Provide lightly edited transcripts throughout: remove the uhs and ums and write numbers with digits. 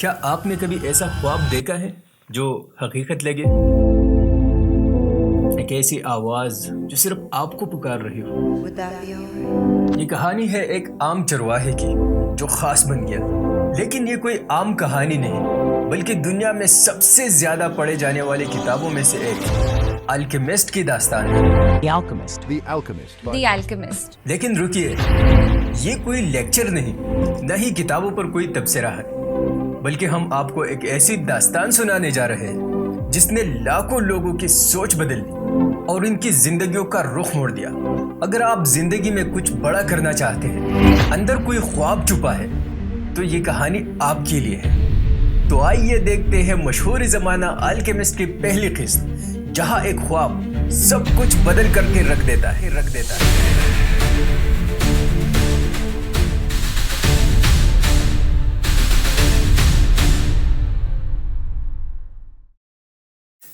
کیا آپ نے کبھی ایسا خواب دیکھا ہے جو حقیقت لگے؟ ایک ایسی آواز جو صرف آپ کو پکار رہی ہو۔ یہ کہانی ہے ایک عام چرواہے کی جو خاص بن گیا، لیکن یہ کوئی عام کہانی نہیں بلکہ دنیا میں سب سے زیادہ پڑھے جانے والی کتابوں میں سے ایک الکیمسٹ کی داستان ہے۔ The Alchemist. لیکن رکیے، یہ کوئی لیکچر نہیں، نہ ہی کتابوں پر کوئی تبصرہ ہے، بلکہ ہم آپ کو ایک ایسی داستان سنانے جا رہے ہیں جس نے لاکھوں لوگوں کی سوچ بدل دی اور ان کی زندگیوں کا رخ موڑ دیا۔ اگر آپ زندگی میں کچھ بڑا کرنا چاہتے ہیں، اندر کوئی خواب چھپا ہے، تو یہ کہانی آپ کے لیے ہے۔ تو آئیے دیکھتے ہیں مشہور زمانہ الکیمسٹ کی پہلی قسط، جہاں ایک خواب سب کچھ بدل کر کے رکھ دیتا ہے۔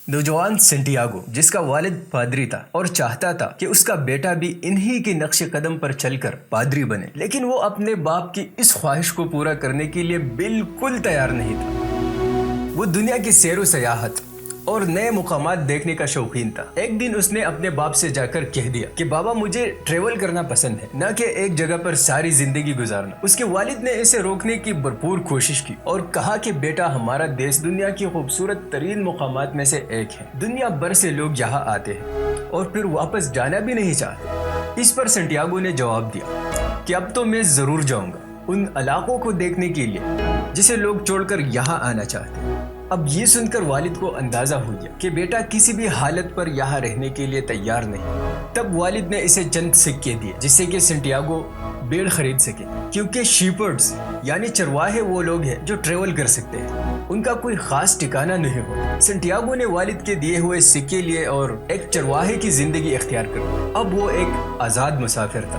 نوجوان سینٹیاگو، جس کا والد پادری تھا اور چاہتا تھا کہ اس کا بیٹا بھی انہی کے نقش قدم پر چل کر پادری بنے، لیکن وہ اپنے باپ کی اس خواہش کو پورا کرنے کے لیے بالکل تیار نہیں تھا۔ وہ دنیا کی سیر و سیاحت اور نئے مقامات دیکھنے کا شوقین تھا۔ ایک دن اس نے اپنے باپ سے جا کر کہہ دیا کہ بابا، مجھے ٹریول کرنا پسند ہے، نہ کہ ایک جگہ پر ساری زندگی گزارنا۔ اس کے والد نے اسے روکنے کی بھرپور کوشش کی اور کہا کہ بیٹا، ہمارا دیش دنیا کی خوبصورت ترین مقامات میں سے ایک ہے، دنیا بھر سے لوگ یہاں آتے ہیں اور پھر واپس جانا بھی نہیں چاہتے۔ اس پر سینٹیاگو نے جواب دیا کہ اب تو میں ضرور جاؤں گا ان علاقوں کو دیکھنے کے لیے جسے لوگ چھوڑ کر یہاں آنا چاہتے ہیں۔ اب یہ سن کر والد کو اندازہ ہو گیا کہ بیٹا کسی بھی حالت پر یہاں رہنے کے لیے تیار نہیں۔ تب والد نے اسے چند سکے دیے جس سے کہ سینٹیاگو بیڑ خرید سکے، کیونکہ شیپرڈز یعنی چرواہے وہ لوگ ہیں جو ٹریول کر سکتے ہیں، ان کا کوئی خاص ٹھکانہ نہیں ہوتا۔ سینٹیاگو نے والد کے دیے ہوئے سکے لیے اور ایک چرواہے کی زندگی اختیار کر لی۔ اب وہ ایک آزاد مسافر تھا،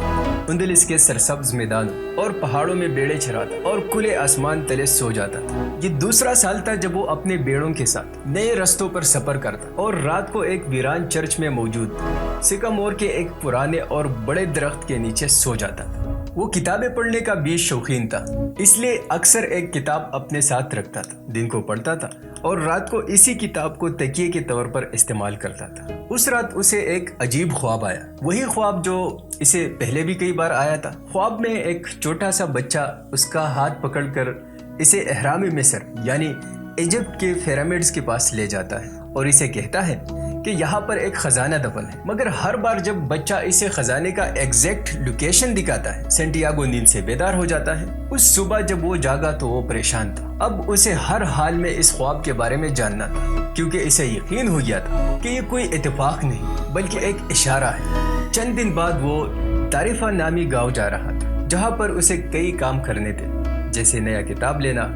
اندلس کے سرسبز میدانوں اور پہاڑوں میں بیڑے چراتا اور کھلے آسمان تلے سو جاتا تھا۔ یہ دوسرا سال تھا جب وہ اپنے بیڑوں کے ساتھ نئے رستوں پر سفر کرتا اور رات کو ایک ویران چرچ میں موجود سکامور کے ایک پرانے اور بڑے درخت کے نیچے سو جاتا تھا۔ وہ کتابیں پڑھنے کا بھی شوقین تھا، اس لیے اکثر ایک کتاب اپنے ساتھ رکھتا تھا، دن کو پڑھتا تھا اور رات کو اسی کتاب کو تکیے کے طور پر استعمال کرتا تھا۔ اس رات اسے ایک عجیب خواب آیا، وہی خواب جو اسے پہلے بھی کئی بار آیا تھا۔ خواب میں ایک چھوٹا سا بچہ اس کا ہاتھ پکڑ کر اسے اہرام مصر یعنی ایجپٹ کے پیرامڈز کے پاس لے جاتا ہے اور اسے کہتا ہے کہ یہاں پر ایک خزانہ دفن ہے، مگر ہر بار جب بچہ اسے خزانے کا ایگزیکٹ لوکیشن دکھاتا ہے، سینٹیاگو نیند سے بیدار ہو جاتا ہے۔ اس صبح جب وہ جاگا تو وہ پریشان تھا۔ اب اسے ہر حال میں اس خواب کے بارے میں جاننا تھا، کیونکہ اسے یقین ہو گیا تھا کہ یہ کوئی اتفاق نہیں بلکہ ایک اشارہ ہے۔ چند دن بعد وہ تعریفہ نامی گاؤں جا رہا تھا، جہاں پر اسے کئی کام کرنے تھے، جیسے نیا کتاب لینا،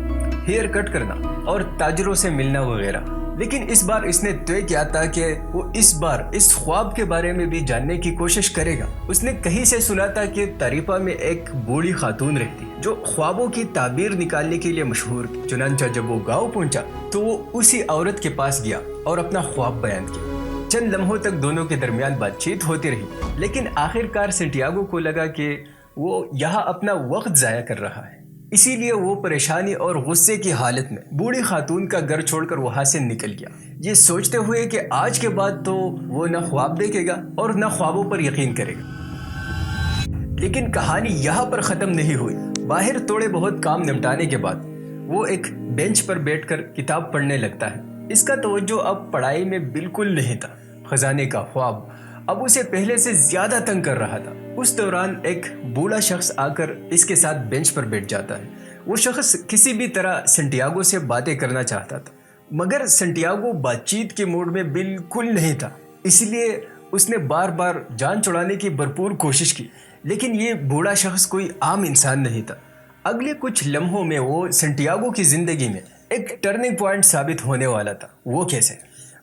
ہیئر کٹ کرنا اور تاجروں سے ملنا وغیرہ۔ لیکن اس بار اس نے طے کیا تھا کہ وہ اس بار اس خواب کے بارے میں بھی جاننے کی کوشش کرے گا۔ اس نے کہیں سے سنا تھا کہ تعریفہ میں ایک بوڑھی خاتون رہتی جو خوابوں کی تعبیر نکالنے کے لیے مشہور تھی۔ چنانچہ جب وہ گاؤں پہنچا تو وہ اسی عورت کے پاس گیا اور اپنا خواب بیان کیا۔ چند لمحوں تک دونوں کے درمیان بات چیت ہوتی رہی، لیکن آخرکار سینٹیاگو کو لگا کہ وہ یہاں اپنا وقت ضائع کر رہا ہے، اسی لیے وہ پریشانی اور غصے کی حالت میں بوڑھی خاتون کا گھر چھوڑ کر وہاں سے نکل گیا، یہ سوچتے ہوئے کہ آج کے بعد تو وہ نہ خواب دیکھے گا اور نہ خوابوں پر یقین کرے گا۔ لیکن کہانی یہاں پر ختم نہیں ہوئی۔ باہر تھوڑے بہت کام نمٹانے کے بعد وہ ایک بینچ پر بیٹھ کر کتاب پڑھنے لگتا ہے۔ اس کا توجہ اب پڑھائی میں بالکل نہیں تھا۔ خزانے کا خواب اب اسے پہلے سے زیادہ تنگ کر رہا تھا۔ اس دوران ایک بوڑھا شخص آ کر اس کے ساتھ بینچ پر بیٹھ جاتا ہے۔ وہ شخص کسی بھی طرح سینٹیاگو سے باتیں کرنا چاہتا تھا، مگر سینٹیاگو بات چیت کے موڈ میں بالکل نہیں تھا، اس لیے اس نے بار بار جان چھڑانے کی بھرپور کوشش کی، لیکن یہ بوڑھا شخص کوئی عام انسان نہیں تھا۔ اگلے کچھ لمحوں میں وہ سینٹیاگو کی زندگی میں ایک ٹرننگ پوائنٹ ثابت ہونے والا تھا۔ وہ کیسے؟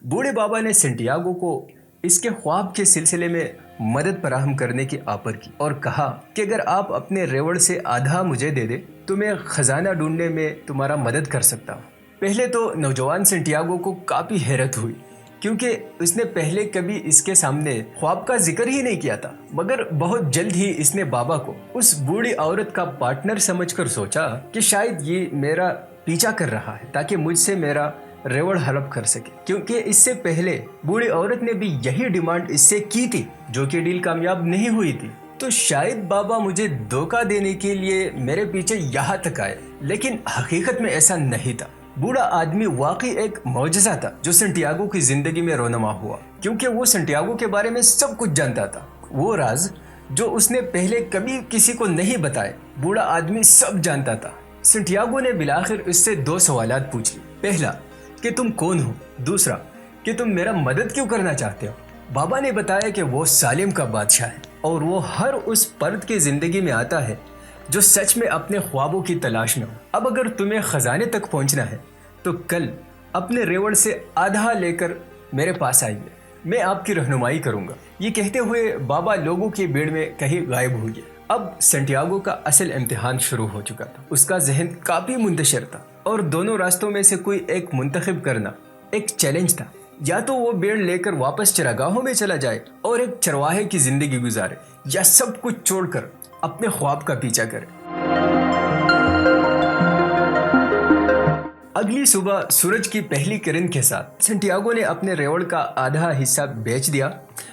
بوڑھے بابا نے سینٹیاگو کو اس کے خواب کے سلسلے میں مدد فراہم کرنے کی آفر کی اور کہا کہ اگر آپ اپنے ریوڑ سے آدھا مجھے دے دے تو میں خزانہ ڈھونڈنے میں تمہارا مدد کر سکتا ہوں۔ پہلے تو نوجوان سینٹیاگو کو کافی حیرت ہوئی، کیونکہ اس نے پہلے کبھی اس کے سامنے خواب کا ذکر ہی نہیں کیا تھا، مگر بہت جلد ہی اس نے بابا کو اس بوڑھی عورت کا پارٹنر سمجھ کر سوچا کہ شاید یہ میرا پیچھا کر رہا ہے تاکہ مجھ سے میرا ریوڑ ہڑپ کر سکے، کیونکہ اس سے پہلے بوڑھی عورت نے بھی یہی ڈیمانڈ اس سے کی تھی جو کہ ڈیل کامیاب نہیں ہوئی تھی۔ تو شاید بابا مجھے دھوکہ دینے کے لیے میرے پیچھے یہاں تک آئے، لیکن حقیقت میں ایسا نہیں تھا۔ بوڑھا آدمی واقعی ایک معجزہ تھا جو سنٹیاگو کی زندگی میں رونما ہوا، کیونکہ وہ سنٹیاگو کے بارے میں سب کچھ جانتا تھا۔ وہ راز جو اس نے پہلے کبھی کسی کو نہیں بتائے، بوڑھا آدمی سب جانتا تھا۔ سنٹیاگو نے بالآخر اس سے 2 سوالات پوچھ لی۔ پہلا کہ تم کون ہو، دوسرا کہ تم میرا مدد کیوں کرنا چاہتے ہو۔ بابا نے بتایا کہ وہ سالم کا بادشاہ ہے اور وہ ہر اس فرد کی زندگی میں آتا ہے جو سچ میں اپنے خوابوں کی تلاش میں ہو۔ اب اگر تمہیں خزانے تک پہنچنا ہے تو کل اپنے ریوڑ سے آدھا لے کر میرے پاس آئیے، میں آپ کی رہنمائی کروں گا۔ یہ کہتے ہوئے بابا لوگوں کی بھیڑ میں کہیں غائب ہو گیا۔ اب سنٹیاگو کا اصل امتحان شروع ہو چکا تھا۔ اس کا ذہن کافی منتشر تھا اور دونوں راستوں میں سے کوئی ایک منتخب کرنا ایک چیلنج تھا۔ یا تو وہ بھیڑ لے کر واپس چراگاہوں میں چلا جائے اور ایک چرواہے کی زندگی گزارے، یا سب کچھ چھوڑ کر اپنے خواب کا پیچھا کرے۔ اگلی صبح سورج کی پہلی کرن کے ساتھ سنٹیاگو نے اپنے ریوڑ کا آدھا حصہ بیچ دیا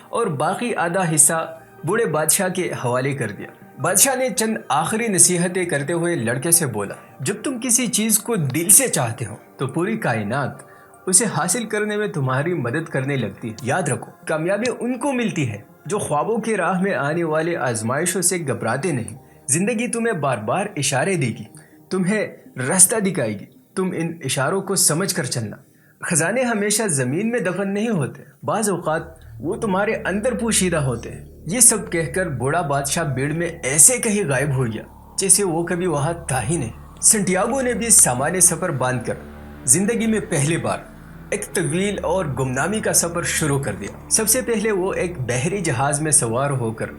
اور باقی آدھا حصہ بوڑھے بادشاہ کے حوالے کر دیا۔ بادشاہ نے چند آخری نصیحتیں کرتے ہوئے لڑکے سے بولا، جب تم کسی چیز کو دل سے چاہتے ہو تو پوری کائنات اسے حاصل کرنے میں تمہاری مدد کرنے لگتی ہے۔ یاد رکھو، کامیابی ان کو ملتی ہے جو خوابوں کی راہ میں آنے والے آزمائشوں سے گھبراتے نہیں۔ زندگی تمہیں بار بار اشارے دے گی، تمہیں راستہ دکھائے گی، تم ان اشاروں کو سمجھ کر چلنا۔ خزانے ہمیشہ زمین میں دفن نہیں ہوتے، بعض اوقات وہ تمہارے اندر پوشیدہ ہوتے ہیں۔ یہ سب کہہ کر بوڑھا بادشاہ بھیڑ میں ایسے کہیں غائب ہو گیا جیسے وہ کبھی وہاں تھا ہی نہیں۔ سنٹیاگو نے بھی سامان سفر باندھ کر زندگی میں پہلی بار ایک طویل اور گمنامی کا سفر شروع کر دیا۔ سب سے پہلے وہ ایک بحری جہاز میں سوار ہو کر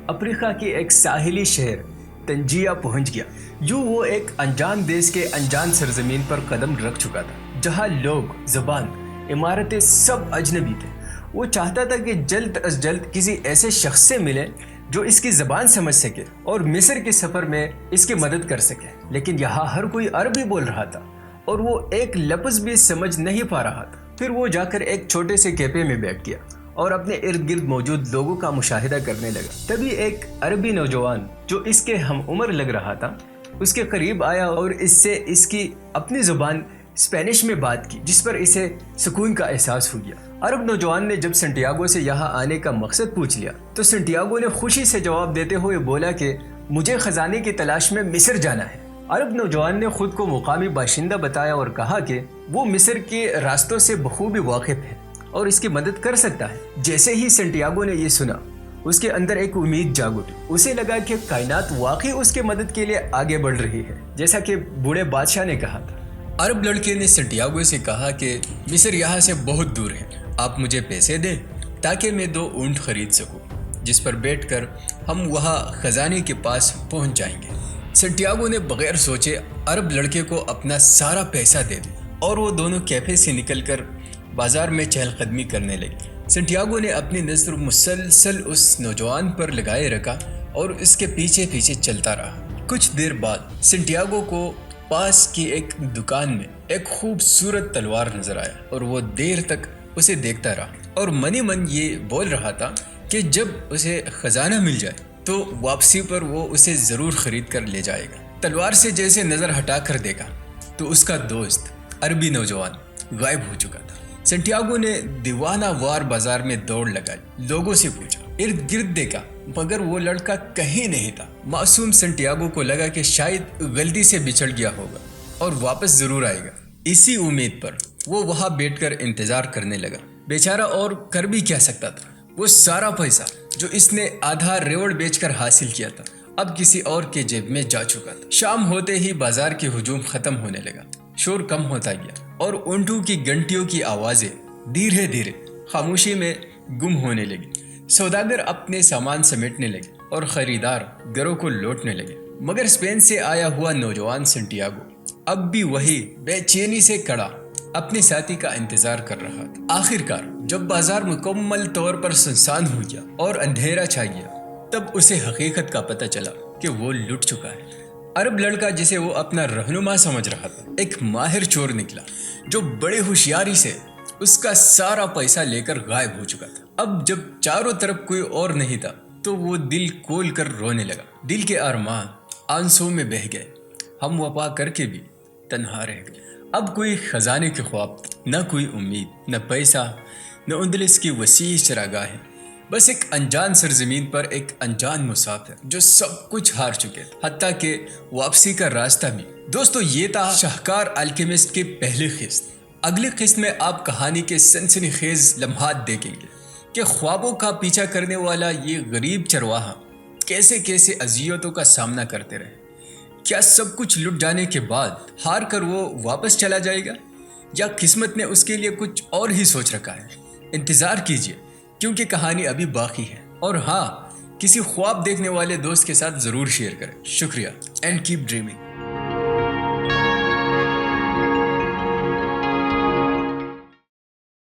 افریقہ کے ایک ساحلی شہر تنجیا پہنچ گیا۔ یوں وہ ایک انجان دیش کے انجان سرزمین پر قدم رکھ چکا تھا جہاں لوگ، زبان، عمارتیں سب اجنبی تھے۔ وہ چاہتا تھا کہ جلد از جلد کسی ایسے شخص سے ملے جو اس کی زبان سمجھ سکے اور مصر کے سفر میں اس کی مدد کر سکے، لیکن یہاں ہر کوئی عربی بول رہا تھا اور وہ ایک لفظ بھی سمجھ نہیں پا رہا تھا۔ پھر وہ جا کر ایک چھوٹے سے کیفے میں بیٹھ گیا اور اپنے ارد گرد موجود لوگوں کا مشاہدہ کرنے لگا۔ تبھی ایک عربی نوجوان جو اس کے ہم عمر لگ رہا تھا اس کے قریب آیا اور اس سے اس کی اپنی زبان اسپینش میں بات کی، جس پر اسے سکون کا احساس ہو گیا۔ عرب نوجوان نے جب سنٹیاگو سے یہاں آنے کا مقصد پوچھ لیا تو سنٹیاگو نے خوشی سے جواب دیتے ہوئے بولا کہ مجھے خزانے کی تلاش میں مصر جانا ہے۔ عرب نوجوان نے خود کو مقامی باشندہ بتایا اور کہا کہ وہ مصر کے راستوں سے بخوبی واقف ہے اور اس کی مدد کر سکتا ہے۔ جیسے ہی سنٹیاگو نے یہ سنا، اس کے اندر ایک امید جاگ اٹھی۔ اسے لگا کہ کائنات واقعی اس کے مدد کے لیے آگے بڑھ رہی ہے، جیسا کہ بوڑھے بادشاہ نے کہا تھا۔ عرب لڑکے نے سنٹیاگو سے کہا کہ مصر یہاں سے بہت دور ہے، آپ مجھے پیسے دیں تاکہ میں 2 اونٹ خرید سکوں جس پر بیٹھ کر ہم وہاں خزانے کے پاس پہنچ جائیں گے۔ سنٹیاگو نے بغیر سوچے عرب لڑکے کو اپنا سارا پیسہ دے دیا اور وہ دونوں کیفے سے نکل کر بازار میں چہل قدمی کرنے لگے۔ سنٹیاگو نے اپنی نظر مسلسل اس نوجوان پر لگائے رکھا اور اس کے پیچھے پیچھے چلتا رہا۔ کچھ دیر بعد سنٹیاگو کو پاس کی ایک دکان میں ایک خوبصورت تلوار نظر آیا اور وہ دیر تک اسے دیکھتا رہا اور منی من یہ بول رہا تھا کہ جب اسے خزانہ مل جائے تو واپسی پر وہ اسے ضرور خرید کر لے جائے گا۔ تلوار سے جیسے نظر ہٹا کر دیکھا تو اس کا دوست عربی نوجوان غائب ہو چکا تھا۔ سنٹیاگو نے دیوانہ وار بازار میں دوڑ لگائی، لوگوں سے پوچھا، ارد گرد دیکھا، مگر وہ لڑکا کہیں نہیں تھا۔ معصوم سنٹیاگو کو لگا کہ شاید غلطی سے بچھڑ گیا ہوگا اور واپس ضرور آئے گا۔ اسی امید پر وہ وہاں بیٹھ کر انتظار کرنے لگا۔ بیچارہ اور کر بھی کیا سکتا تھا؟ وہ سارا پیسہ جو اس نے آدھا ریوڑ بیچ کر حاصل کیا تھا اب کسی اور کے جیب میں جا چکا تھا۔ شام ہوتے ہی بازار کی ہجوم ختم ہونے لگا، شور کم ہوتا گیا اور اونٹوں کی گھنٹیوں کی آوازیں دھیرے دھیرے خاموشی میں گم ہونے لگی۔ سوداگر اپنے سامان سمیٹنے لگے اور خریدار گھروں کو لوٹنے لگے، مگر اسپین سے آیا ہوا نوجوان سنٹیاگو اب بھی وہی بے چینی سے کڑا اپنے ساتھی کا انتظار کر رہا تھا۔ آخر کار جب بازار مکمل طور پر سنسان ہو گیا اور اندھیرا چھا گیا، تب اسے حقیقت کا پتہ چلا کہ وہ لٹ چکا ہے۔ عرب لڑکا جسے وہ اپنا رہنما سمجھ رہا تھا ایک ماہر چور نکلا جو بڑے ہوشیاری سے اس کا سارا پیسہ لے کر غائب ہو چکا تھا۔ اب جب چاروں طرف کوئی اور نہیں تھا تو وہ دل کھول کر رونے لگا۔ دل کے ارمان آنسوں میں بہہ گئے، ہم وفا کر کے بھی تنہا رہ گئے۔ اب کوئی خزانے کے خواب، نہ کوئی امید، نہ پیسہ، نہ اندلس کی وسیع چراگاہیں، بس ایک انجان سرزمین پر ایک انجان مسافر جو سب کچھ ہار چکے تھے، حتیٰ کہ واپسی کا راستہ بھی۔ دوستو، یہ تھا شاہکار الکیمسٹ کی پہلی قسط۔ اگلی قسط میں آپ کہانی کے سنسنی خیز لمحات دیکھیں گے کہ خوابوں کا پیچھا کرنے والا یہ غریب چرواہا کیسے کیسے اذیتوں کا سامنا کرتے رہے۔ کیا سب کچھ لٹ جانے کے بعد ہار کر وہ واپس چلا جائے گا، یا قسمت نے اس کے لیے کچھ اور ہی سوچ رکھا ہے؟ انتظار کیجیے، کیونکہ کہانی ابھی باقی ہے۔ اور ہاں، کسی خواب دیکھنے والے دوست کے ساتھ ضرور شیئر کریں۔ شکریہ، اینڈ کیپ ڈریمنگ۔